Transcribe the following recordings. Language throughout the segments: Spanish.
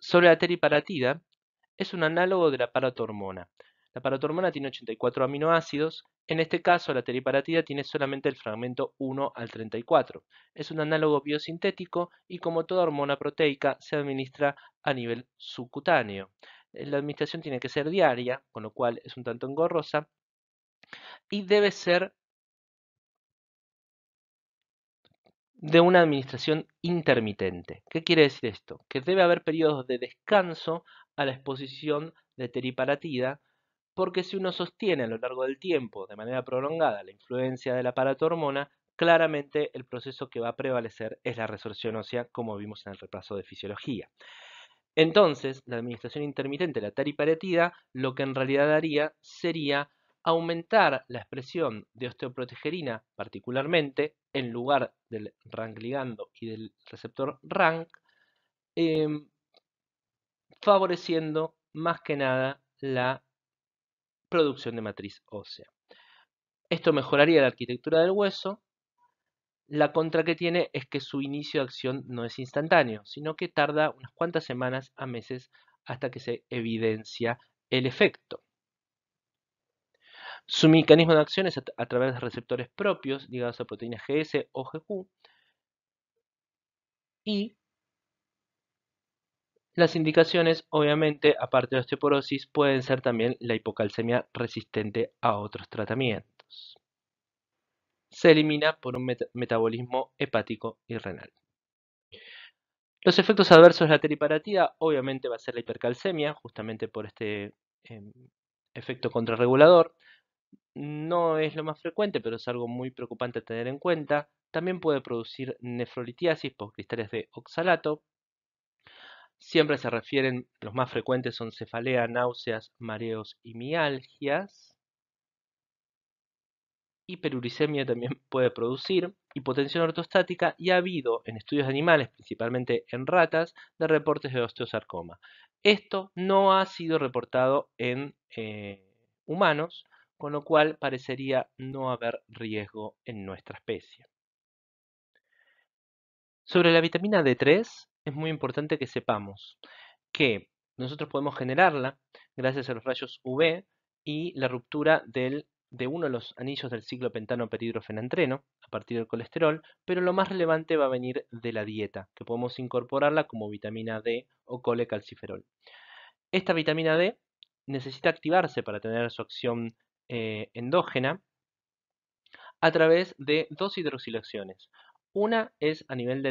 Sobre la teriparatida, es un análogo de la paratormona. La paratormona tiene 84 aminoácidos. En este caso, la teriparatida tiene solamente el fragmento 1 al 34. Es un análogo biosintético y, como toda hormona proteica, se administra a nivel subcutáneo. La administración tiene que ser diaria, con lo cual es un tanto engorrosa, y debe ser de una administración intermitente. ¿Qué quiere decir esto? Que debe haber periodos de descanso a la exposición de teriparatida, porque si uno sostiene a lo largo del tiempo, de manera prolongada, la influencia de la paratormona, claramente el proceso que va a prevalecer es la resorción ósea, como vimos en el repaso de fisiología. Entonces, la administración intermitente de la teriparatida lo que en realidad haría sería aumentar la expresión de osteoprotegerina particularmente en lugar del RANK ligando y del receptor RANK, em, favoreciendo más que nada la producción de matriz ósea. Esto mejoraría la arquitectura del hueso. La contra que tiene es que su inicio de acción no es instantáneo, sino que tarda unas cuantas semanas a meses hasta que se evidencia el efecto. Su mecanismo de acción es a través de receptores propios ligados a proteínas GS o GQ, y las indicaciones, obviamente, aparte de la osteoporosis, pueden ser también la hipocalcemia resistente a otros tratamientos. Se elimina por un metabolismo hepático y renal. Los efectos adversos de la teriparatida obviamente va a ser la hipercalcemia, justamente por este efecto contrarregulador. No es lo más frecuente, pero es algo muy preocupante a tener en cuenta. También puede producir nefrolitiasis por cristales de oxalato. Siempre se refieren, los más frecuentes son cefalea, náuseas, mareos y mialgias. Hiperuricemia también puede producir hipotensión ortostática, y ha habido en estudios de animales, principalmente en ratas, de reportes de osteosarcoma. Esto no ha sido reportado en humanos, con lo cual parecería no haber riesgo en nuestra especie. Sobre la vitamina D3, es muy importante que sepamos que nosotros podemos generarla gracias a los rayos UV y la ruptura de uno de los anillos del ciclo pentano perhidrofenantreno a partir del colesterol, pero lo más relevante va a venir de la dieta, que podemos incorporarla como vitamina D o colecalciferol. Esta vitamina D necesita activarse para tener su acción endógena a través de dos hidroxilaciones. Una es a nivel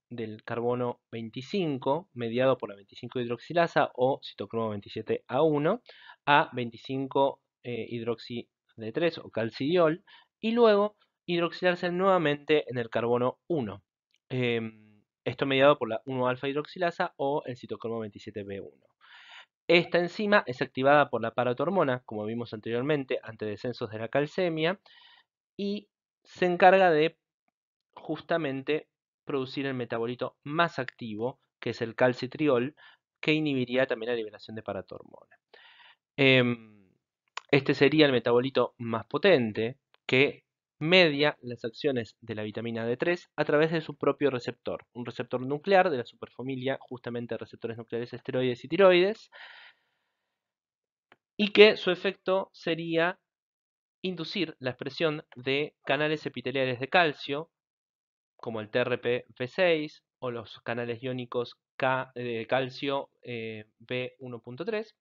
del carbono 25, mediado por la 25 hidroxilasa o citocromo 27A1, a 25 hidroxi D3 o calcidiol, y luego hidroxilarse nuevamente en el carbono 1. Esto mediado por la 1-alfa hidroxilasa o el citocromo 27B1. Esta enzima es activada por la paratormona, como vimos anteriormente, ante descensos de la calcemia, y se encarga de justamente producir el metabolito más activo, que es el calcitriol, que inhibiría también la liberación de paratormona. Este sería el metabolito más potente, que media las acciones de la vitamina D3 a través de su propio receptor, un receptor nuclear de la superfamilia justamente de receptores nucleares esteroides y tiroides, y que su efecto sería inducir la expresión de canales epiteliales de calcio, como el TRPV6 o los canales iónicos de calcio B1.3,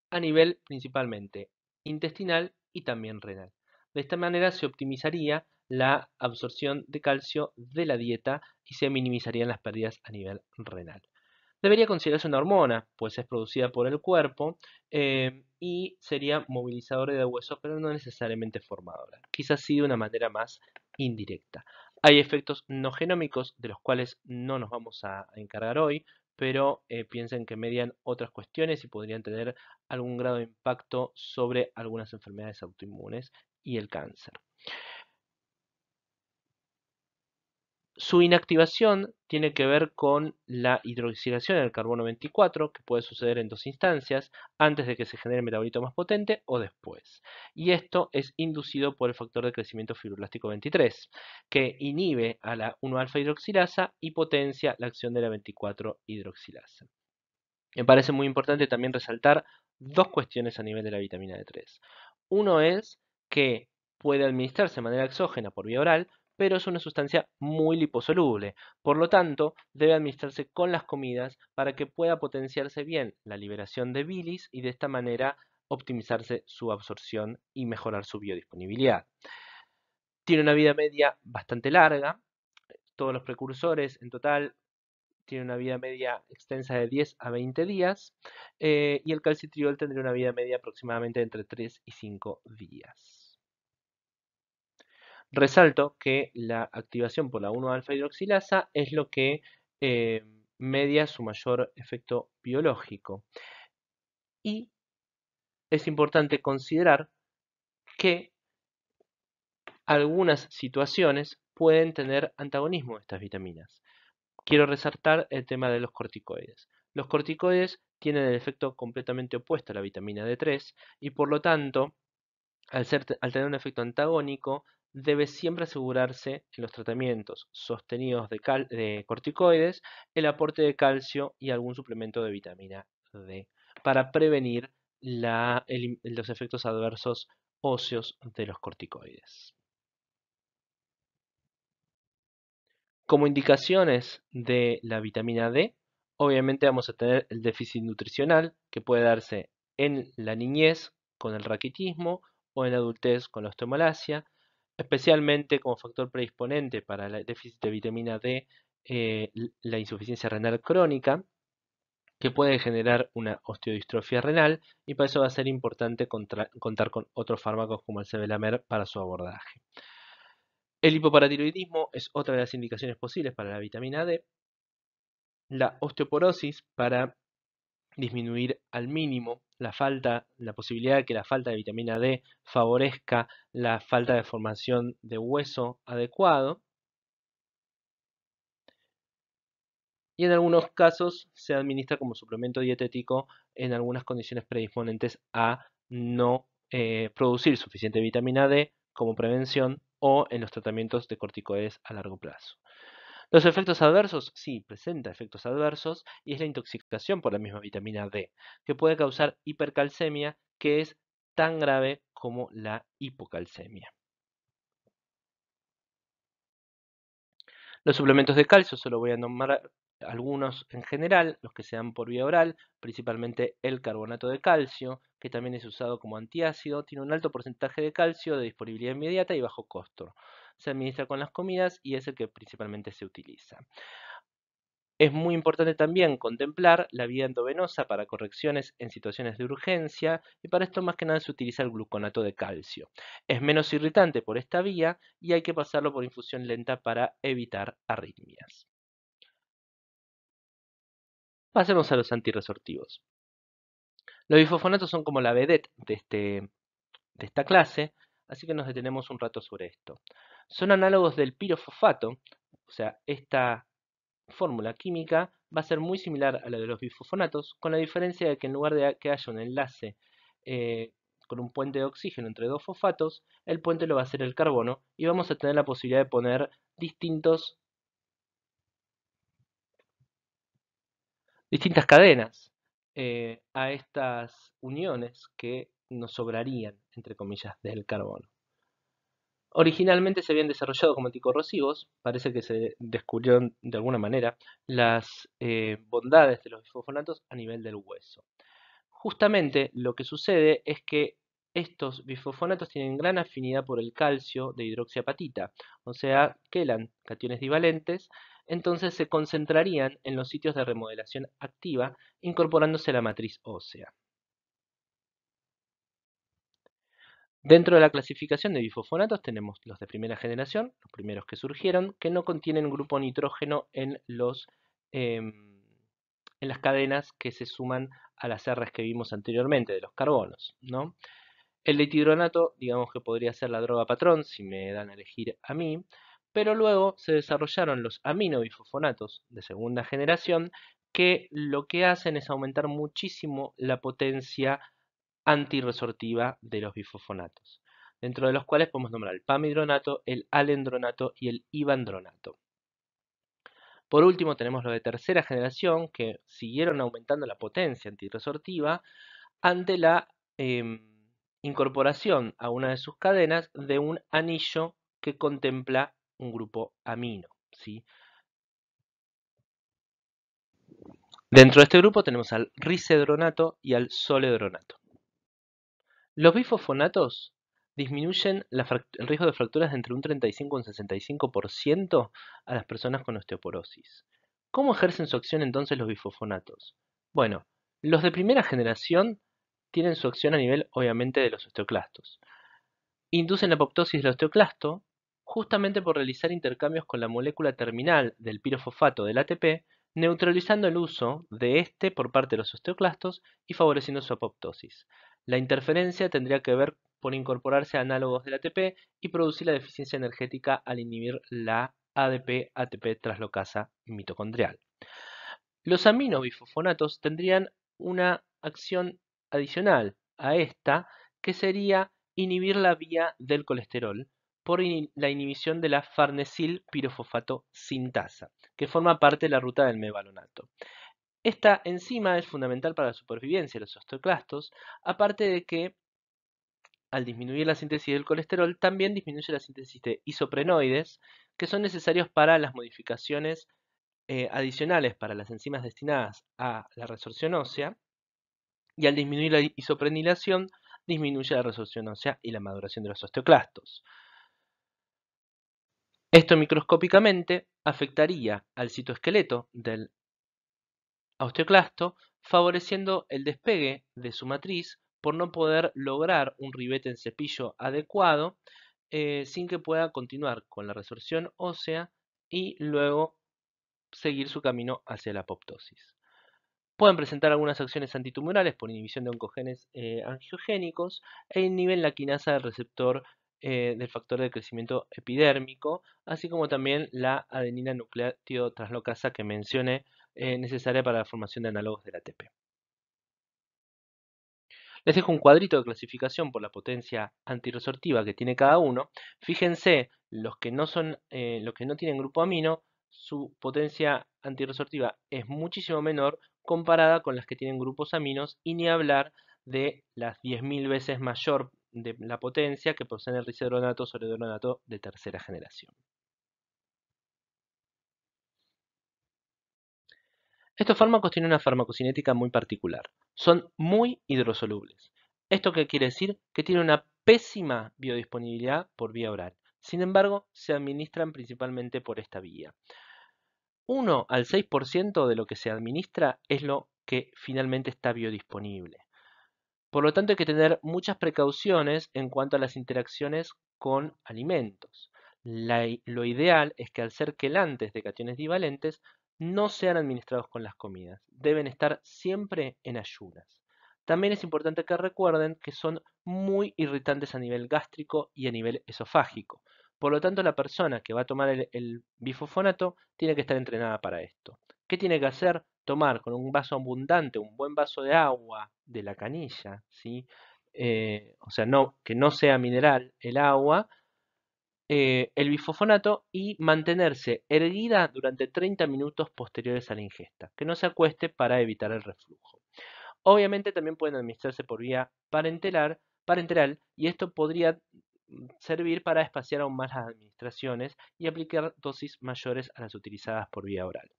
a nivel principalmente intestinal y también renal. De esta manera se optimizaría la absorción de calcio de la dieta y se minimizarían las pérdidas a nivel renal. Debería considerarse una hormona, pues es producida por el cuerpo y sería movilizadora de hueso, pero no necesariamente formadora. Quizás sí de una manera más indirecta. Hay efectos no genómicos de los cuales no nos vamos a encargar hoy, pero piensen que median otras cuestiones y podrían tener algún grado de impacto sobre algunas enfermedades autoinmunes y el cáncer. Su inactivación tiene que ver con la hidroxilación del carbono 24, que puede suceder en dos instancias, antes de que se genere el metabolito más potente o después. Y esto es inducido por el factor de crecimiento fibroblástico 23, que inhibe a la 1-alfa hidroxilasa y potencia la acción de la 24 hidroxilasa. Me parece muy importante también resaltar dos cuestiones a nivel de la vitamina D3. Uno es que puede administrarse de manera exógena por vía oral, pero es una sustancia muy liposoluble. Por lo tanto, debe administrarse con las comidas para que pueda potenciarse bien la liberación de bilis y de esta manera optimizarse su absorción y mejorar su biodisponibilidad. Tiene una vida media bastante larga. Todos los precursores en total tienen una vida media extensa de 10 a 20 días y el calcitriol tendría una vida media aproximadamente entre 3 y 5 días. Resalto que la activación por la 1-alfa hidroxilasa es lo que media su mayor efecto biológico. Y es importante considerar que algunas situaciones pueden tener antagonismo de estas vitaminas. Quiero resaltar el tema de los corticoides. Los corticoides tienen el efecto completamente opuesto a la vitamina D3 y por lo tanto, al tener un efecto antagónico, debe siempre asegurarse en los tratamientos sostenidos de corticoides el aporte de calcio y algún suplemento de vitamina D para prevenir los efectos adversos óseos de los corticoides. Como indicaciones de la vitamina D, obviamente vamos a tener el déficit nutricional que puede darse en la niñez con el raquitismo o en la adultez con la osteomalacia, especialmente como factor predisponente para el déficit de vitamina D, la insuficiencia renal crónica, que puede generar una osteodistrofia renal y para eso va a ser importante contar con otros fármacos como el sevelamer para su abordaje. El hipoparatiroidismo es otra de las indicaciones posibles para la vitamina D. La osteoporosis para disminuir al mínimo la posibilidad de que la falta de vitamina D favorezca la falta de formación de hueso adecuado. Y en algunos casos se administra como suplemento dietético en algunas condiciones predisponentes a no producir suficiente vitamina D como prevención o en los tratamientos de corticoides a largo plazo. Los efectos adversos, sí, presenta efectos adversos y es la intoxicación por la misma vitamina D, que puede causar hipercalcemia, que es tan grave como la hipocalcemia. Los suplementos de calcio, solo voy a nombrar algunos en general, los que se dan por vía oral, principalmente el carbonato de calcio, que también es usado como antiácido, tiene un alto porcentaje de calcio de disponibilidad inmediata y bajo costo. Se administra con las comidas y es el que principalmente se utiliza. Es muy importante también contemplar la vía endovenosa para correcciones en situaciones de urgencia y para esto más que nada se utiliza el gluconato de calcio. Es menos irritante por esta vía y hay que pasarlo por infusión lenta para evitar arritmias. Pasemos a los antirresortivos. Los bifosfonatos son como la vedette de esta clase, así que nos detenemos un rato sobre esto. Son análogos del pirofosfato, o sea, esta fórmula química va a ser muy similar a la de los bifosfonatos, con la diferencia de que en lugar de que haya un enlace eh, con un puente de oxígeno entre dos fosfatos, el puente lo va a hacer el carbono y vamos a tener la posibilidad de poner distintas cadenas a estas uniones que nos sobrarían, entre comillas, del carbono. Originalmente se habían desarrollado como anticorrosivos, parece que se descubrieron de alguna manera las bondades de los bifosfonatos a nivel del hueso. Justamente lo que sucede es que estos bifosfonatos tienen gran afinidad por el calcio de hidroxiapatita, o sea, quelan cationes divalentes, entonces se concentrarían en los sitios de remodelación activa, incorporándose a la matriz ósea. Dentro de la clasificación de bifosfonatos tenemos los de primera generación, los primeros que surgieron, que no contienen grupo nitrógeno en las cadenas que se suman a las R's que vimos anteriormente de los carbonos, ¿no? El dihidronato, digamos que podría ser la droga patrón, si me dan a elegir a mí, pero luego se desarrollaron los aminobifosfonatos de segunda generación, que lo que hacen es aumentar muchísimo la potencia antirresortiva de los bifosfonatos, dentro de los cuales podemos nombrar el pamidronato, el alendronato y el ivandronato. Por último, tenemos los de tercera generación que siguieron aumentando la potencia antirresortiva ante la incorporación a una de sus cadenas de un anillo que contempla un grupo amino, ¿sí? Dentro de este grupo tenemos al risedronato y al soledronato. Los bifosfonatos disminuyen el riesgo de fracturas de entre un 35 y un 65% a las personas con osteoporosis. ¿Cómo ejercen su acción entonces los bifosfonatos? Bueno, los de primera generación tienen su acción a nivel, obviamente, de los osteoclastos. Inducen la apoptosis del osteoclasto justamente por realizar intercambios con la molécula terminal del pirofosfato del ATP, neutralizando el uso de este por parte de los osteoclastos y favoreciendo su apoptosis. La interferencia tendría que ver por incorporarse a análogos del ATP y producir la deficiencia energética al inhibir la ADP-ATP traslocasa mitocondrial. Los aminobifosfonatos tendrían una acción adicional a esta, que sería inhibir la vía del colesterol por la inhibición de la farnesil pirofosfato sintasa, que forma parte de la ruta del mevalonato. Esta enzima es fundamental para la supervivencia de los osteoclastos, aparte de que al disminuir la síntesis del colesterol, también disminuye la síntesis de isoprenoides, que son necesarios para las modificaciones adicionales para las enzimas destinadas a la resorción ósea, y al disminuir la isoprenilación, disminuye la resorción ósea y la maduración de los osteoclastos. Esto microscópicamente afectaría al citoesqueleto del osteoclasto, favoreciendo el despegue de su matriz por no poder lograr un ribete en cepillo adecuado, sin que pueda continuar con la resorción ósea y luego seguir su camino hacia la apoptosis. Pueden presentar algunas acciones antitumorales por inhibición de oncogenes angiogénicos e inhiben la quinasa del receptor del factor de crecimiento epidérmico, así como también la adenina nucleótido translocasa que mencioné, necesaria para la formación de análogos del ATP. Les dejo un cuadrito de clasificación por la potencia antirresortiva que tiene cada uno. Fíjense, los que no tienen grupo amino, su potencia antirresortiva es muchísimo menor comparada con las que tienen grupos aminos, y ni hablar de las 10.000 veces mayor de la potencia que poseen el risedronato o soledronato de tercera generación. Estos fármacos tienen una farmacocinética muy particular. Son muy hidrosolubles. ¿Esto qué quiere decir? Que tienen una pésima biodisponibilidad por vía oral. Sin embargo, se administran principalmente por esta vía. 1 al 6% de lo que se administra es lo que finalmente está biodisponible. Por lo tanto, hay que tener muchas precauciones en cuanto a las interacciones con alimentos. Lo ideal es que, al ser quelantes de cationes divalentes, no sean administrados con las comidas. Deben estar siempre en ayunas. También es importante que recuerden que son muy irritantes a nivel gástrico y a nivel esofágico. Por lo tanto, la persona que va a tomar el bifosfonato tiene que estar entrenada para esto. ¿Qué tiene que hacer? Tomar con un vaso abundante, un buen vaso de agua de la canilla, ¿sí? O sea, que no sea mineral el agua, el bifosfonato, y mantenerse erguida durante 30 minutos posteriores a la ingesta, que no se acueste para evitar el reflujo. Obviamente también pueden administrarse por vía parenteral, y esto podría servir para espaciar aún más las administraciones y aplicar dosis mayores a las utilizadas por vía oral.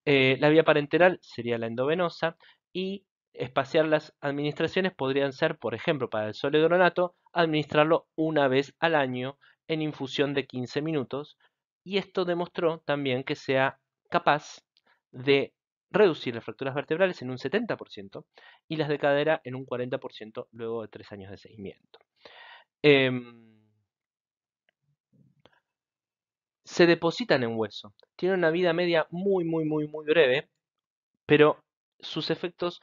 La vía parenteral sería la endovenosa, y espaciar las administraciones podrían ser, por ejemplo, para el soledronato, administrarlo una vez al año en infusión de 15 minutos, y esto demostró también que sea capaz de reducir las fracturas vertebrales en un 70% y las de cadera en un 40% luego de 3 años de seguimiento. Em, Se depositan en hueso. Tienen una vida media muy, muy, muy, muy breve, pero sus efectos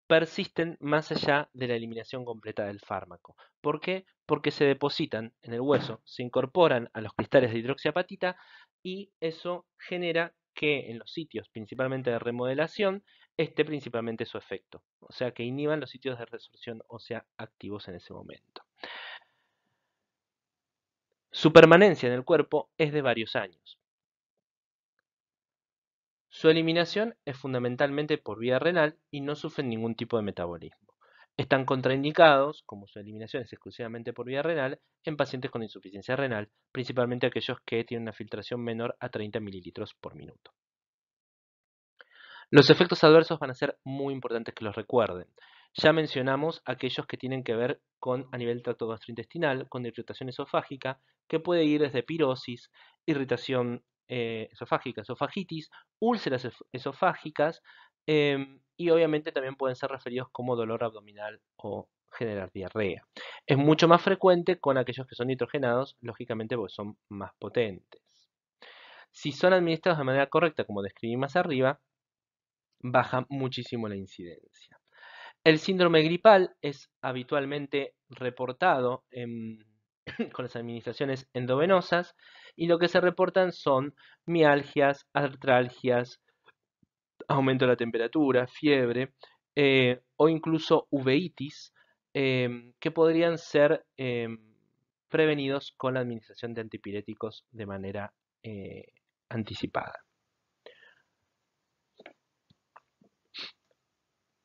persisten más allá de la eliminación completa del fármaco. ¿Por qué? Porque se depositan en el hueso, se incorporan a los cristales de hidroxiapatita, y eso genera que en los sitios principalmente de remodelación esté principalmente su efecto. O sea, que inhiban los sitios de resorción ósea activos en ese momento. Su permanencia en el cuerpo es de varios años. Su eliminación es fundamentalmente por vía renal y no sufren ningún tipo de metabolismo. Están contraindicados, como su eliminación es exclusivamente por vía renal, en pacientes con insuficiencia renal, principalmente aquellos que tienen una filtración menor a 30 mililitros por minuto. Los efectos adversos van a ser muy importantes que los recuerden. Ya mencionamos aquellos que tienen que ver con a nivel tracto gastrointestinal, con irritación esofágica, que puede ir desde pirosis, irritación esofágica, esofagitis, úlceras esofágicas y obviamente también pueden ser referidos como dolor abdominal o generar diarrea. Es mucho más frecuente con aquellos que son nitrogenados, lógicamente porque son más potentes. Si son administrados de manera correcta, como describí más arriba, baja muchísimo la incidencia. El síndrome gripal es habitualmente reportado con las administraciones endovenosas y lo que se reportan son mialgias, artralgias, aumento de la temperatura, fiebre o incluso uveitis que podrían ser prevenidos con la administración de antipiréticos de manera anticipada.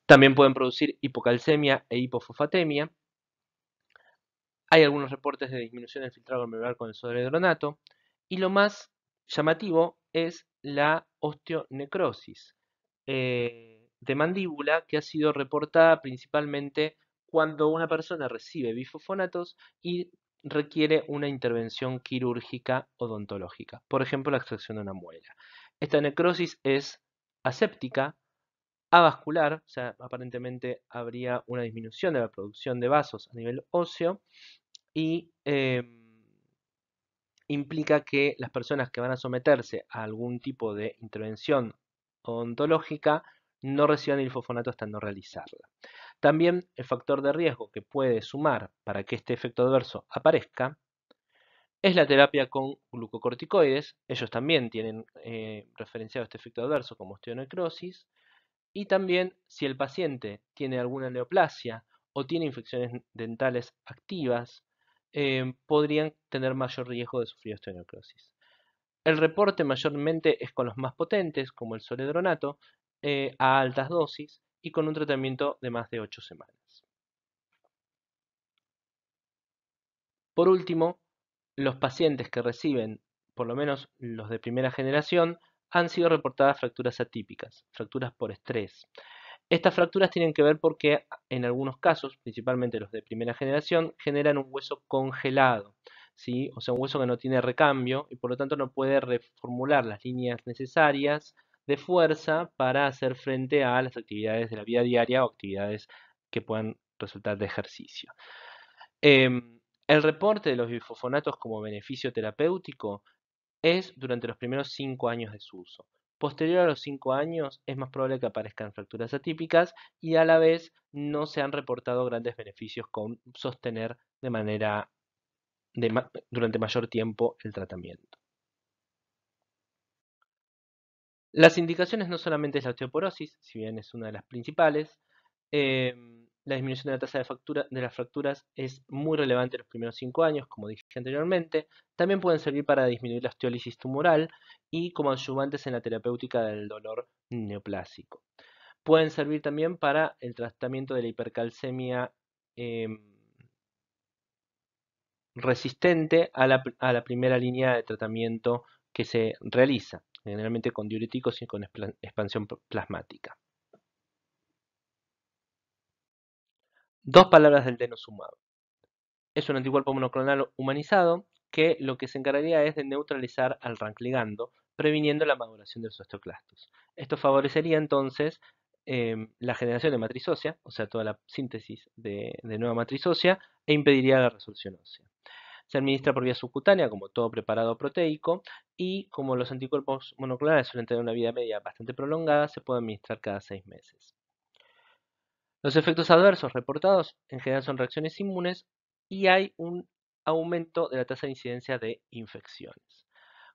También pueden producir hipocalcemia e hipofosfatemia. Hay algunos reportes de disminución del filtrado glomerular con el sodio de hidronato. Y lo más llamativo es la osteonecrosis de mandíbula que ha sido reportada principalmente cuando una persona recibe bifosfonatos y requiere una intervención quirúrgica odontológica, por ejemplo la extracción de una muela. Esta necrosis es aséptica, avascular, o sea, aparentemente habría una disminución de la producción de vasos a nivel óseo y implica que las personas que van a someterse a algún tipo de intervención odontológica no reciban el fosfonato hasta no realizarla. También el factor de riesgo que puede sumar para que este efecto adverso aparezca es la terapia con glucocorticoides. Ellos también tienen referenciado este efecto adverso como osteonecrosis. Y también si el paciente tiene alguna neoplasia o tiene infecciones dentales activas, podrían tener mayor riesgo de sufrir osteonecrosis. El reporte mayormente es con los más potentes, como el soledronato, a altas dosis y con un tratamiento de más de 8 semanas. Por último, los pacientes que reciben, por lo menos los de primera generación, han sido reportadas fracturas atípicas, fracturas por estrés. Estas fracturas tienen que ver porque en algunos casos, principalmente los de primera generación, generan un hueso congelado, ¿sí? O sea, un hueso que no tiene recambio y por lo tanto no puede reformular las líneas necesarias de fuerza para hacer frente a las actividades de la vida diaria o actividades que puedan resultar de ejercicio. El reporte de los bifosfonatos como beneficio terapéutico es durante los primeros 5 años de su uso. Posterior a los 5 años es más probable que aparezcan fracturas atípicas y a la vez no se han reportado grandes beneficios con sostener de manera durante mayor tiempo el tratamiento. Las indicaciones no solamente es la osteoporosis, si bien es una de las principales, la disminución de la tasa de las fracturas es muy relevante en los primeros 5 años, como dije anteriormente. También pueden servir para disminuir la osteólisis tumoral y como adyuvantes en la terapéutica del dolor neoplásico. Pueden servir también para el tratamiento de la hipercalcemia resistente a la primera línea de tratamiento que se realiza, generalmente con diuréticos y con expansión plasmática. Dos palabras del denosumab. Es un anticuerpo monoclonal humanizado que lo que se encargaría es de neutralizar al RANK ligando, previniendo la maduración de los osteoclastos. Esto favorecería entonces la generación de matriz ósea, o sea, toda la síntesis de nueva matriz ósea, e impediría la resolución ósea. Se administra por vía subcutánea, como todo preparado proteico, y como los anticuerpos monoclonales suelen tener una vida media bastante prolongada, se puede administrar cada 6 meses. Los efectos adversos reportados en general son reacciones inmunes y hay un aumento de la tasa de incidencia de infecciones.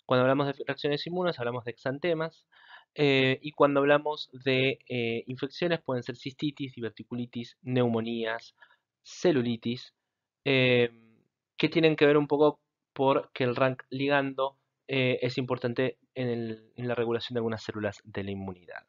Cuando hablamos de reacciones inmunes hablamos de exantemas y cuando hablamos de infecciones pueden ser cistitis, diverticulitis, neumonías, celulitis, que tienen que ver un poco porque el RANK ligando es importante en la regulación de algunas células de la inmunidad.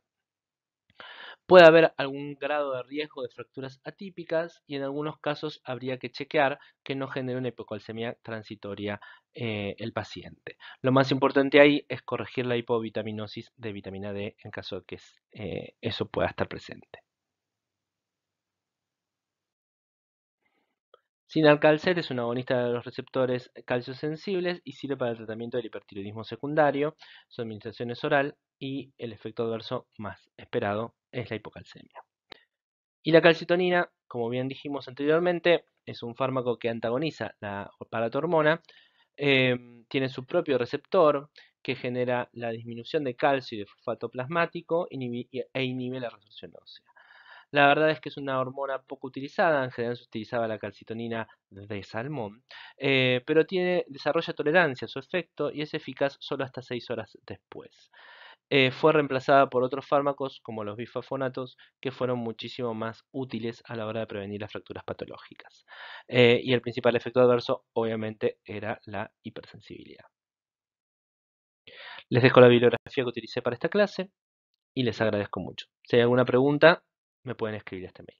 Puede haber algún grado de riesgo de fracturas atípicas y en algunos casos habría que chequear que no genere una hipocalcemia transitoria el paciente. Lo más importante ahí es corregir la hipovitaminosis de vitamina D en caso de que eso pueda estar presente. Sinalcalcer es un agonista de los receptores calciosensibles y sirve para el tratamiento del hipertiroidismo secundario. Su administración es oral y el efecto adverso más esperado es la hipocalcemia. Y la calcitonina, como bien dijimos anteriormente, es un fármaco que antagoniza la palatormona, tiene su propio receptor que genera la disminución de calcio y de fosfato plasmático e inhibe la resorción ósea. La verdad es que es una hormona poco utilizada, en general se utilizaba la calcitonina de salmón, pero desarrolla tolerancia a su efecto y es eficaz solo hasta 6 horas después. Fue reemplazada por otros fármacos como los bifosfonatos que fueron muchísimo más útiles a la hora de prevenir las fracturas patológicas. Y el principal efecto adverso obviamente era la hipersensibilidad. Les dejo la bibliografía que utilicé para esta clase y les agradezco mucho. Si hay alguna pregunta, me pueden escribir a este mail.